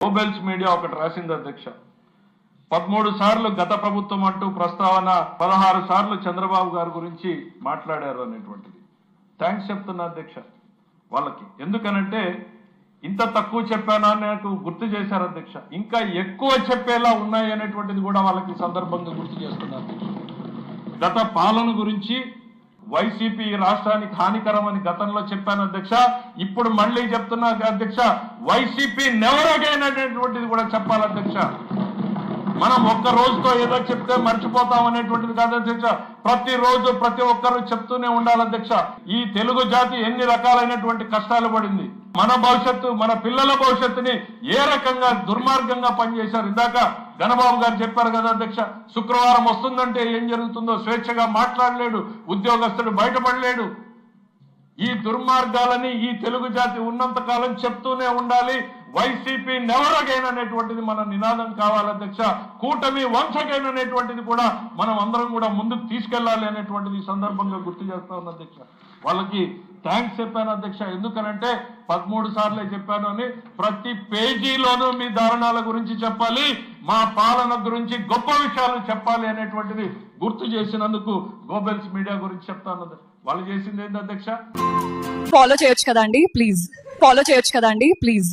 గ్లోబల్స్ media ఒకటి రాసింది అధ్యక్ష. 13 సార్లు గత ప్రభుత్వం అంటూ ప్రస్తావన, 16 సార్లు చంద్రబాబు గారి గురించి మాట్లాడారు అనేటువంటిది. థ్యాంక్స్ చెప్తున్నా అధ్యక్ష వాళ్ళకి. ఎందుకనంటే ఇంత తక్కువ చెప్పానా నాకు గుర్తు చేశారు అధ్యక్ష. ఇంకా ఎక్కువ చెప్పేలా ఉన్నాయి అనేటువంటిది కూడా వాళ్ళకి సందర్భంగా గుర్తు చేస్తున్నారు. గత పాలన గురించి వైసీపీ రాష్ట్రానికి హానికరమని గతంలో చెప్పాను అధ్యక్ష. ఇప్పుడు మళ్ళీ చెప్తున్నా అధ్యక్ష, వైసీపీ నెవర్ అగైన్ అనేటువంటిది కూడా చెప్పాలి అధ్యక్ష. మనం ఒక్క రోజుతో ఏదో చెప్తే మర్చిపోతాం అనేటువంటిది కాదు అధ్యక్ష. ప్రతిరోజు ప్రతి ఒక్కరూ చెప్తూనే ఉండాలి అధ్యక్ష. ఈ తెలుగు జాతి ఎన్ని రకాలైనటువంటి కష్టాలు పడింది, మన భవిష్యత్తు, మన పిల్లల భవిష్యత్తుని ఏ రకంగా దుర్మార్గంగా పనిచేశారు. ఇందాక గణబాబు గారు చెప్పారు కదా అధ్యక్ష, శుక్రవారం వస్తుందంటే ఏం జరుగుతుందో స్వేచ్ఛగా మాట్లాడలేడు, ఉద్యోగస్తుడు బయటపడలేడు. ఈ దుర్మార్గాలని ఈ తెలుగు జాతి ఉన్నంత కాలం చెప్తూనే ఉండాలి. వైసీపీ నెవర్ అగైన్ అనేటువంటిది మన నినాదం కావాలి అధ్యక్ష. కూటమి వన్స్ అగైన్ అనేటువంటిది కూడా మనం అందరం కూడా ముందుకు తీసుకెళ్లాలి అనేటువంటిది సందర్భంగా గుర్తు చేస్తా ఉన్న అధ్యక్ష. వాళ్ళకి థ్యాంక్స్ చెప్పాను అధ్యక్ష. ఎందుకనంటే 13 సార్లే చెప్పాను అని, ప్రతి పేజీలోనూ మీ దారుణాల గురించి చెప్పాలి, మా పాలన గురించి గొప్ప విషయాలు చెప్పాలి అనేటువంటిది గుర్తు చేసినందుకు గ్లోబల్స్ మీడియా గురించి చెప్తాను. వాళ్ళు చేసింది ఏంటి అధ్యక్ష? ఫాలో చేయొచ్చు కదండి ప్లీజ్.